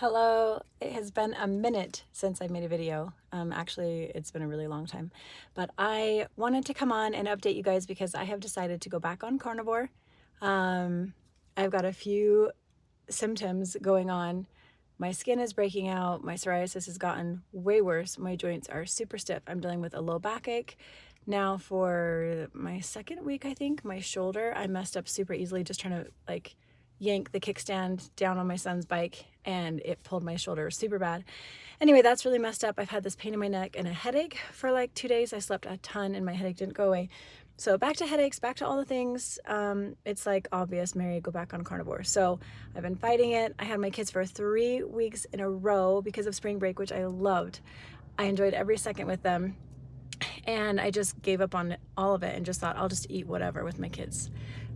Hello, it has been a minute since I made a video. Actually, it's been a really long time, but I wanted to come on and update you guys because I have decided to go back on carnivore. I've got a few symptoms going on. My skin is breaking out. My psoriasis has gotten way worse. My joints are super stiff. I'm dealing with a low backache. Now for my second week, I think, my shoulder, I messed up super easily just trying to yank the kickstand down on my son's bike and it pulled my shoulder super bad. Anyway, that's really messed up. I've had this pain in my neck and a headache for like 2 days. I slept a ton and my headache didn't go away. So back to headaches, back to all the things. It's like obvious, Mary, go back on carnivore. So I've been fighting it. I had my kids for 3 weeks in a row because of spring break, which I loved. I enjoyed every second with them. And I just gave up on all of it and just thought I'll just eat whatever with my kids.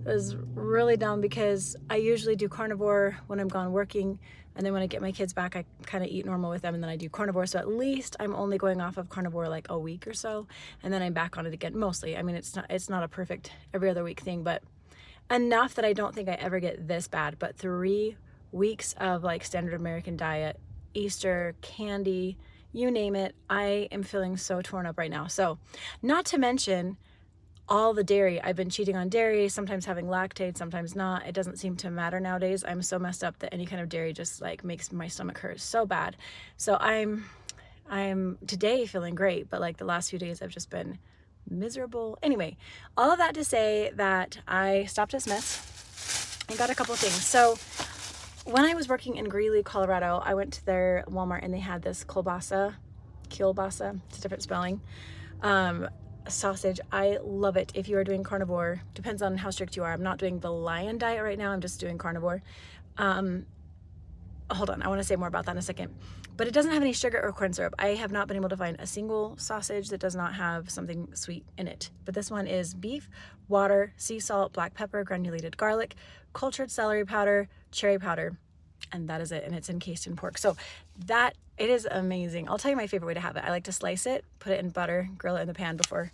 It was really dumb because I usually do carnivore when I'm gone working, and then when I get my kids back I kind of eat normal with them and then I do carnivore, so at least I'm only going off of carnivore like a week or so and then I'm back on it again mostly. I mean, it's not a perfect every other week thing, but enough that I don't think I ever get this bad. But 3 weeks of like standard American diet, Easter, candy, you name it, I am feeling so torn up right now. So not to mention all the dairy. I've been cheating on dairy, sometimes having lactate, sometimes not. It doesn't seem to matter nowadays. I'm so messed up that any kind of dairy just like makes my stomach hurt so bad. So I'm today feeling great, but like the last few days I've just been miserable. Anyway, all of that to say that I stopped at Smith's and got a couple of things. So when I was working in Greeley, Colorado, I went to their Walmart and they had this kielbasa, it's a different spelling, sausage. I love it. If you are doing carnivore, depends on how strict you are. I'm not doing the lion diet right now. I'm just doing carnivore. Hold on, I want to say more about that in a second. But it doesn't have any sugar or corn syrup. I have not been able to find a single sausage that does not have something sweet in it. But this one is beef, water, sea salt, black pepper, granulated garlic, cultured celery powder, cherry powder, and that is it. And it's encased in pork. So that, it is amazing. I'll tell you my favorite way to have it. I like to slice it, put it in butter, grill it in the pan for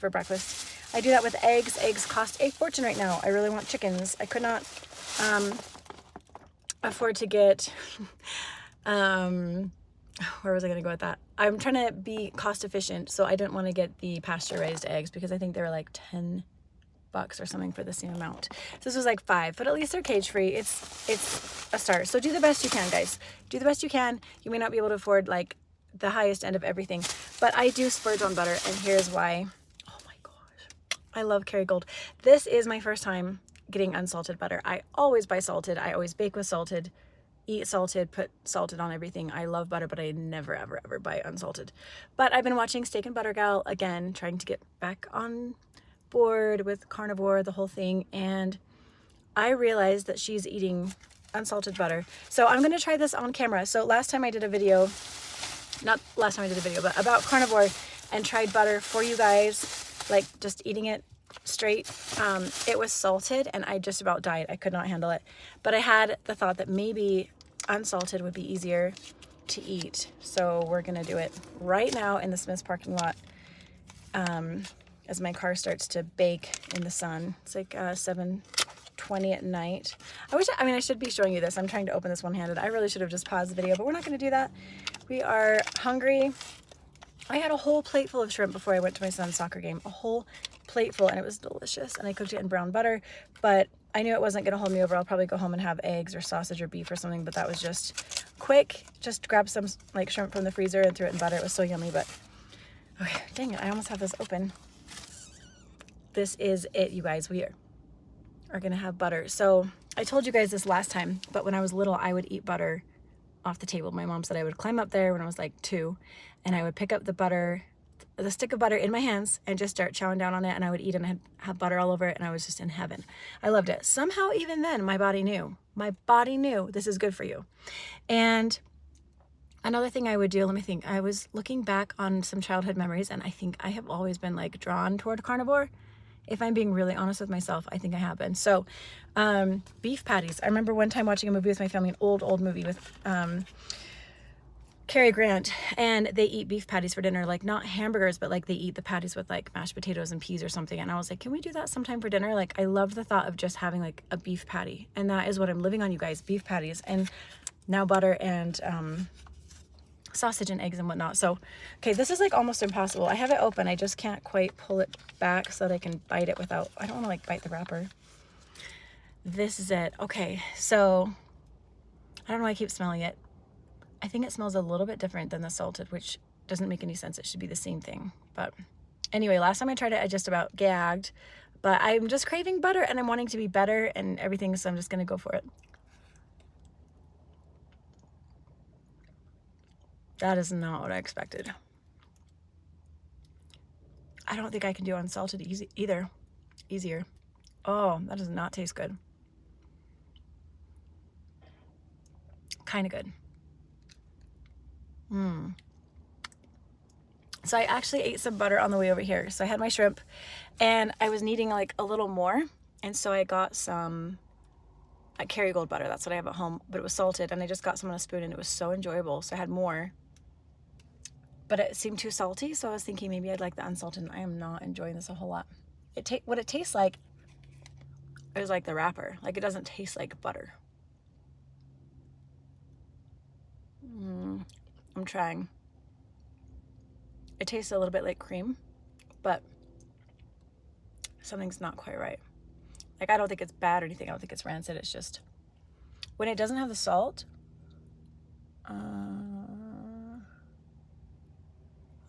breakfast. I do that with eggs. Eggs cost a fortune right now. I really want chickens. I could not afford to get, where was I going to go with that? I'm trying to be cost efficient, so I didn't want to get the pasture raised eggs because I think they were like $10 or something for the same amount. So this was like $5, but at least they're cage free. It's a start. So do the best you can, guys. Do the best you can. You may not be able to afford like the highest end of everything, but I do splurge on butter, and here's why. Oh my gosh, I love Kerrygold. This is my first time getting unsalted butter. I always buy salted. I always bake with salted, eat salted, put salted on everything. I love butter, but I never ever ever buy unsalted. But I've been watching Steak and Butter Gal again, trying to get back on board with carnivore, the whole thing, and I realized that she's eating unsalted butter. So I'm gonna try this on camera. So last time I did a video, not last time I did a video, but about carnivore and tried butter for you guys, like just eating it straight. It was salted and I just about died. I could not handle it. But I had the thought that maybe unsalted would be easier to eat. So we're gonna do it right now in the Smith's parking lot. As my car starts to bake in the sun. It's like 7:20 at night. I should be showing you this. I'm trying to open this one-handed. I really should have just paused the video, but we're not going to do that. We are hungry. I had a whole plate full of shrimp before I went to my son's soccer game. A whole plate full, and it was delicious. And I cooked it in brown butter, but I knew it wasn't going to hold me over. I'll probably go home and have eggs or sausage or beef or something, but that was just quick. Just grab some like shrimp from the freezer and threw it in butter. It was so yummy, but okay, dang it. I almost have this open. This is it, you guys. We are gonna have butter. So I told you guys this last time, but when I was little, I would eat butter off the table. My mom said I would climb up there when I was like 2, and I would pick up the stick of butter in my hands and just start chowing down on it, and I would eat it and have butter all over it, and I was just in heaven. I loved it. Somehow, even then, my body knew this is good for you. And another thing I would do, let me think. I was looking back on some childhood memories, and I think I have always been like drawn toward carnivore. If I'm being really honest with myself, I think I have been. So, beef patties. I remember one time watching a movie with my family, an old movie with Cary Grant, and they eat beef patties for dinner, like not hamburgers, but like they eat the patties with like mashed potatoes and peas or something. And I was like, can we do that sometime for dinner? Like, I love the thought of just having like a beef patty, and that is what I'm living on, you guys, beef patties, and now butter and sausage and eggs and whatnot. So, okay, this is like almost impossible. I have it open. I just can't quite pull it back so that I can bite it without, I don't want to like bite the wrapper. This is it. Okay, so I don't know why I keep smelling it. I think it smells a little bit different than the salted, which doesn't make any sense. It should be the same thing. But anyway, last time I tried it, I just about gagged. But I'm just craving butter, and I'm wanting to be better and everything, so I'm just going to go for it. That is not what I expected. I don't think I can do unsalted easier. Oh, that does not taste good. Kind of good. So I actually ate some butter on the way over here. So I had my shrimp, and I was needing like a little more, and so I got some Kerrygold butter. That's what I have at home, but it was salted, and I just got some on a spoon, and it was so enjoyable. So I had more, but it seemed too salty, so I was thinking maybe I'd like the unsalted, and I am not enjoying this a whole lot. What it tastes like is like the wrapper. Like, it doesn't taste like butter. I'm trying. It tastes a little bit like cream, but something's not quite right. Like, I don't think it's bad or anything. I don't think it's rancid. It's just when it doesn't have the salt.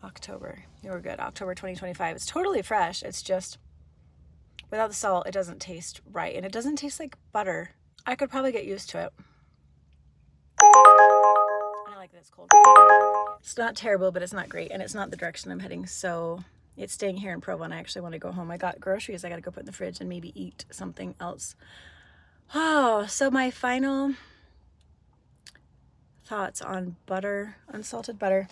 October. You were good. October 2025. It's totally fresh. It's just without the salt, it doesn't taste right. And it doesn't taste like butter. I could probably get used to it. I like that it's cold. It's not terrible, but it's not great. And it's not the direction I'm heading. So it's staying here in Provo, and I actually want to go home. I got groceries I got to go put in the fridge and maybe eat something else. Oh, so my final thoughts on butter, unsalted butter.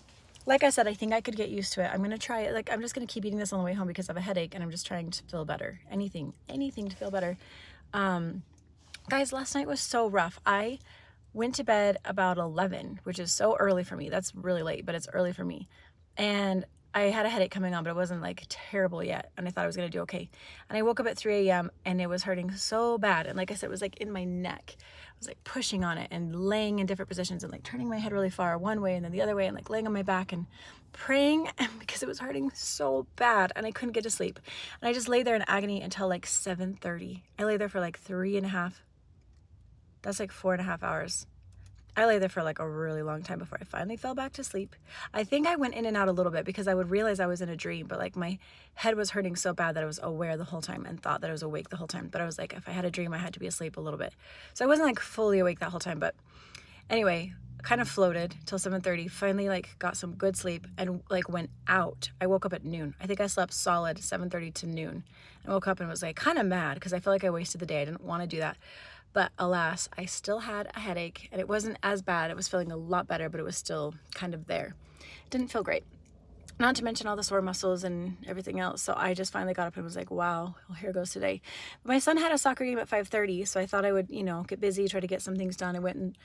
Like I said, I think I could get used to it. I'm going to try it. Like, I'm just going to keep eating this on the way home because I have a headache, and I'm just trying to feel better. Anything to feel better. Guys, last night was so rough. I went to bed about 11, which is so early for me. That's really late, but it's early for me. And I had a headache coming on, but it wasn't like terrible yet. And I thought I was going to do okay. And I woke up at 3 a.m. and it was hurting so bad. And like I said, it was like in my neck. I was like pushing on it and laying in different positions and like turning my head really far one way and then the other way and like laying on my back and praying because it was hurting so bad and I couldn't get to sleep. And I just lay there in agony until like 7:30. I lay there for like 3.5. That's like 4.5 hours. I lay there for like a really long time before I finally fell back to sleep. I think I went in and out a little bit because I would realize I was in a dream, but like my head was hurting so bad that I was aware the whole time and thought that I was awake the whole time. But I was like, if I had a dream, I had to be asleep a little bit. So I wasn't like fully awake that whole time, but anyway, kind of floated till 7:30, finally like got some good sleep and like went out. I woke up at noon. I think I slept solid 7:30 to noon. I woke up and was like kind of mad because I felt like I wasted the day. I didn't want to do that. But alas, I still had a headache and it wasn't as bad. It was feeling a lot better, but it was still kind of there. It didn't feel great. Not to mention all the sore muscles and everything else. So I just finally got up and was like, wow, well, here goes today. But my son had a soccer game at 5:30. So I thought I would, get busy, try to get some things done. I went and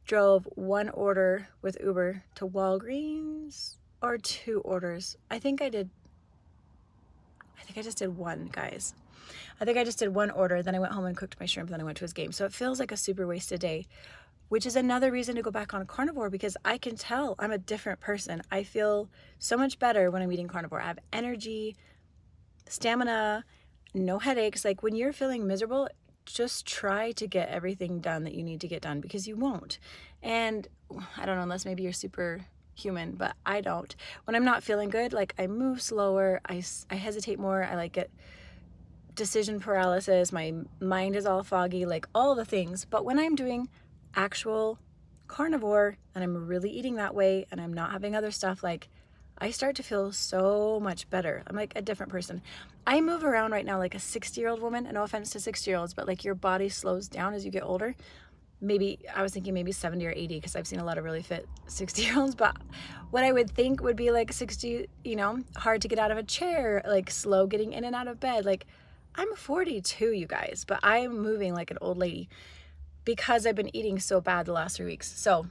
drove one order with Uber to Walgreens, or 2 orders. I think I just did one, guys. I think I just did one order, then I went home and cooked my shrimp, then I went to his game. So it feels like a super wasted day, which is another reason to go back on carnivore because I can tell I'm a different person. I feel so much better when I'm eating carnivore. I have energy, stamina, no headaches. Like when you're feeling miserable, just try to get everything done that you need to get done because you won't. And I don't know, unless maybe you're super human, but I don't. When I'm not feeling good, like I move slower, I hesitate more, I like get decision paralysis, my mind is all foggy, like all the things. But when I'm doing actual carnivore and I'm really eating that way and I'm not having other stuff, like I start to feel so much better. I'm like a different person. I move around right now like a 60-year-old woman, and no offense to 60-year-olds, but like your body slows down as you get older. Maybe I was thinking maybe 70 or 80 because I've seen a lot of really fit 60-year-olds, but what I would think would be like 60, hard to get out of a chair, like slow getting in and out of bed. Like I'm 42, you guys, but I'm moving like an old lady because I've been eating so bad the last 3 weeks. So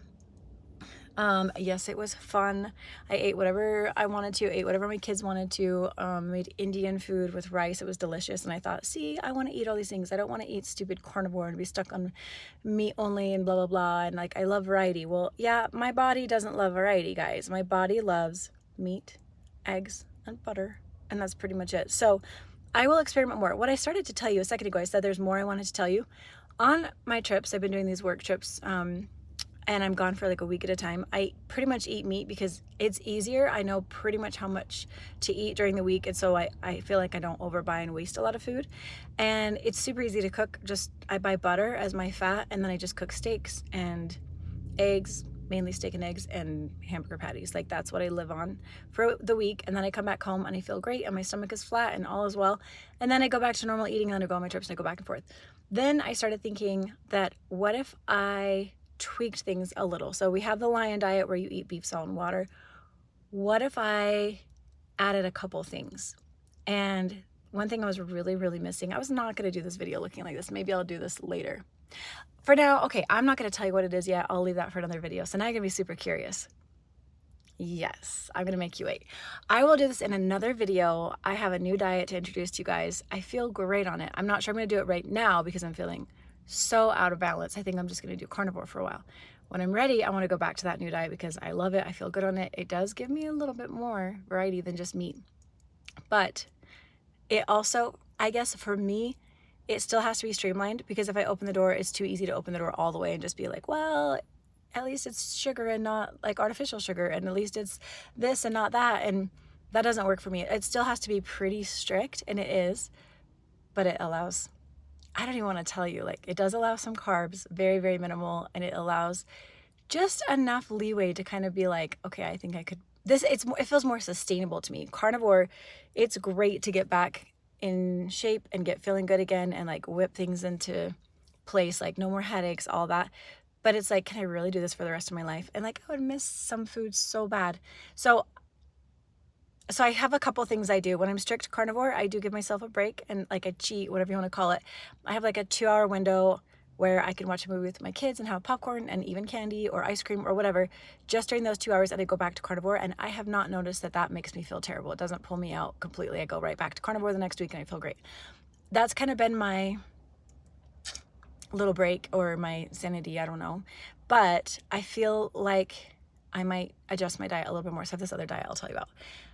Yes, it was fun. I ate whatever I wanted to, ate whatever my kids wanted to, made Indian food with rice. It was delicious. And I thought, see, I want to eat all these things. I don't want to eat stupid carnivore and be stuck on meat only and blah, blah, blah. And like, I love variety. Well, yeah, my body doesn't love variety, guys. My body loves meat, eggs, and butter. And that's pretty much it. So I will experiment more. What I started to tell you a second ago, I said there's more I wanted to tell you. On my trips, I've been doing these work trips, and I'm gone for like a week at a time. I pretty much eat meat because it's easier. I know pretty much how much to eat during the week, and so I feel like I don't overbuy and waste a lot of food. And it's super easy to cook. Just I buy butter as my fat, and then I just cook steaks and eggs, mainly steak and eggs, and hamburger patties. Like that's what I live on for the week. And then I come back home and I feel great and my stomach is flat and all is well. And then I go back to normal eating, and then I go on my trips and I go back and forth. Then I started thinking that what if I tweaked things a little? So we have the lion diet where you eat beef, salt, and water. What if I added a couple things? And one thing I was really, really missing, I was not going to do this video looking like this. Maybe I'll do this later. For now, okay, I'm not going to tell you what it is yet. I'll leave that for another video. So now you're going to be super curious. Yes, I'm going to make you wait. I will do this in another video. I have a new diet to introduce to you guys. I feel great on it. I'm not sure I'm going to do it right now because I'm feeling so out of balance. I think I'm just going to do carnivore for a while. When I'm ready, I want to go back to that new diet because I love it. I feel good on it. It does give me a little bit more variety than just meat. But it also, I guess for me, it still has to be streamlined because if I open the door, it's too easy to open the door all the way and just be like, well, at least it's sugar and not like artificial sugar, and at least it's this and not that. And that doesn't work for me. It still has to be pretty strict, and it is, but it allows, I don't even want to tell you, like it does allow some carbs, very, very minimal, and it allows just enough leeway to kind of be like, okay, I think I could, it feels more sustainable to me. Carnivore, it's great to get back in shape and get feeling good again and like whip things into place, like no more headaches, all that. But it's like, can I really do this for the rest of my life? And like, I would miss some foods so bad. So I have a couple things I do. When I'm strict carnivore, I do give myself a break and like a cheat, whatever you want to call it. I have like a 2-hour window where I can watch a movie with my kids and have popcorn and even candy or ice cream or whatever, just during those 2 hours, and I go back to carnivore. And I have not noticed that that makes me feel terrible. It doesn't pull me out completely. I go right back to carnivore the next week and I feel great. That's kind of been my little break or my sanity, I don't know. But I feel like I might adjust my diet a little bit more. So I have this other diet I'll tell you about.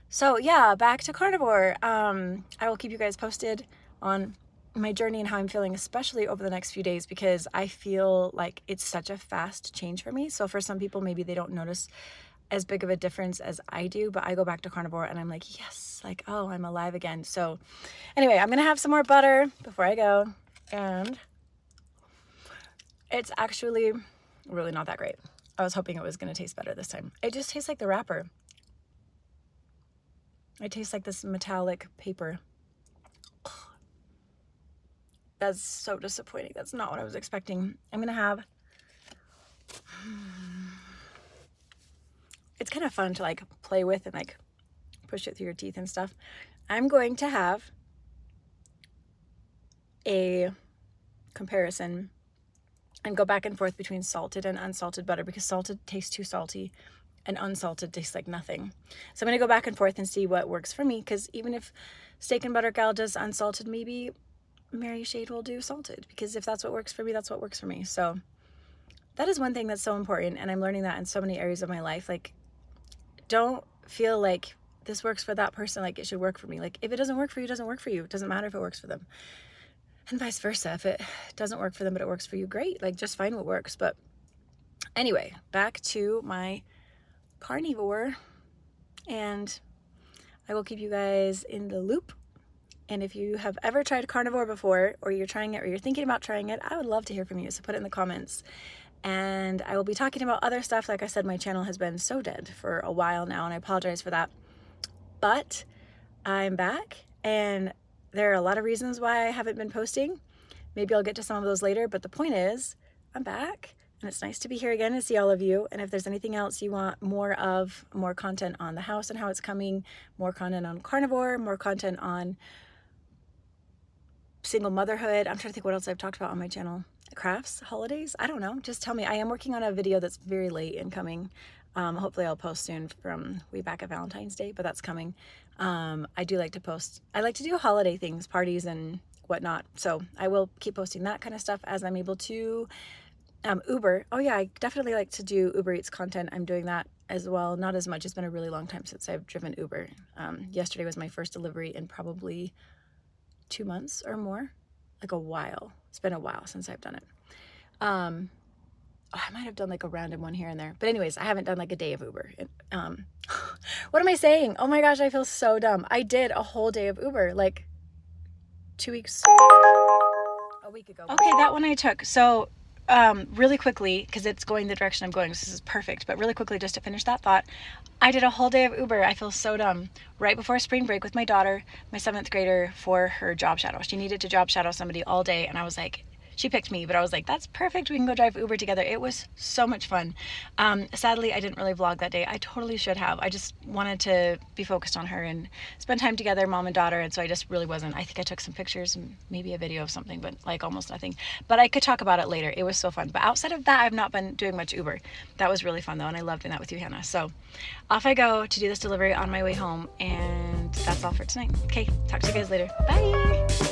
So yeah, back to carnivore. I will keep you guys posted on my journey and how I'm feeling, especially over the next few days, because I feel like it's such a fast change for me. So for some people, maybe they don't notice as big of a difference as I do, but I go back to carnivore and I'm like, yes, like, oh, I'm alive again. So anyway, I'm going to have some more butter before I go, and it's actually really not that great. I was hoping it was going to taste better this time. It just tastes like the wrapper. It tastes like this metallic paper. Ugh. That's so disappointing. That's not what I was expecting. I'm going to have... It's kind of fun to like play with and like push it through your teeth and stuff. I'm going to have a comparison and go back and forth between salted and unsalted butter, because salted tastes too salty and unsalted tastes like nothing. So I'm going to go back and forth and see what works for me, because even if Steak and Butter Gal does unsalted, maybe Mary Shade will do salted, because if that's what works for me, that's what works for me. So that is one thing that's so important, and I'm learning that in so many areas of my life. Like, don't feel like this works for that person, like it should work for me. Like, if it doesn't work for you, it doesn't work for you. It doesn't matter if it works for them. And vice versa. If it doesn't work for them but it works for you, great. Like, just find what works. But anyway, back to my carnivore, and I will keep you guys in the loop. And if you have ever tried carnivore before, or you're trying it, or you're thinking about trying it, I would love to hear from you. So put it in the comments. And I will be talking about other stuff. Like I said, my channel has been so dead for a while now, and I apologize for that. But I'm back, and there are a lot of reasons why I haven't been posting. Maybe I'll get to some of those later, but the point is, I'm back, and it's nice to be here again and see all of you. And if there's anything else you want more of, more content on the house and how it's coming, more content on carnivore, more content on single motherhood. I'm trying to think what else I've talked about on my channel. Crafts, holidays, I don't know. Just tell me. I am working on a video that's very late incoming. Hopefully I'll post soon from way back at Valentine's Day, but that's coming. I do like to post. I like to do holiday things, parties and whatnot. So I will keep posting that kind of stuff as I'm able to. Uber. Oh yeah, I definitely like to do Uber Eats content. I'm doing that as well. Not as much. It's been a really long time since I've driven Uber. Yesterday was my first delivery in probably 2 months or more. Like a while. It's been a while since I've done it. I might have done like a random one here and there. But anyways, I haven't done like a day of Uber. What am I saying? Oh my gosh, I feel so dumb. I did a whole day of Uber like 2 weeks, a week ago. Okay, that one I took. So really quickly, because it's going the direction I'm going, this is perfect, but really quickly, just to finish that thought, I did a whole day of Uber. I feel so dumb. Right before spring break with my daughter, my 7th grader, for her job shadow. She needed to job shadow somebody all day, and I was like, she picked me, but I was like, that's perfect. We can go drive Uber together. It was so much fun. Sadly, I didn't really vlog that day. I totally should have. I just wanted to be focused on her and spend time together, mom and daughter, and so I just really wasn't. I think I took some pictures and maybe a video of something, but like almost nothing. But I could talk about it later. It was so fun. But outside of that, I've not been doing much Uber. That was really fun though, and I loved doing that with you, Hannah. So off I go to do this delivery on my way home, and that's all for tonight. Okay, talk to you guys later. Bye!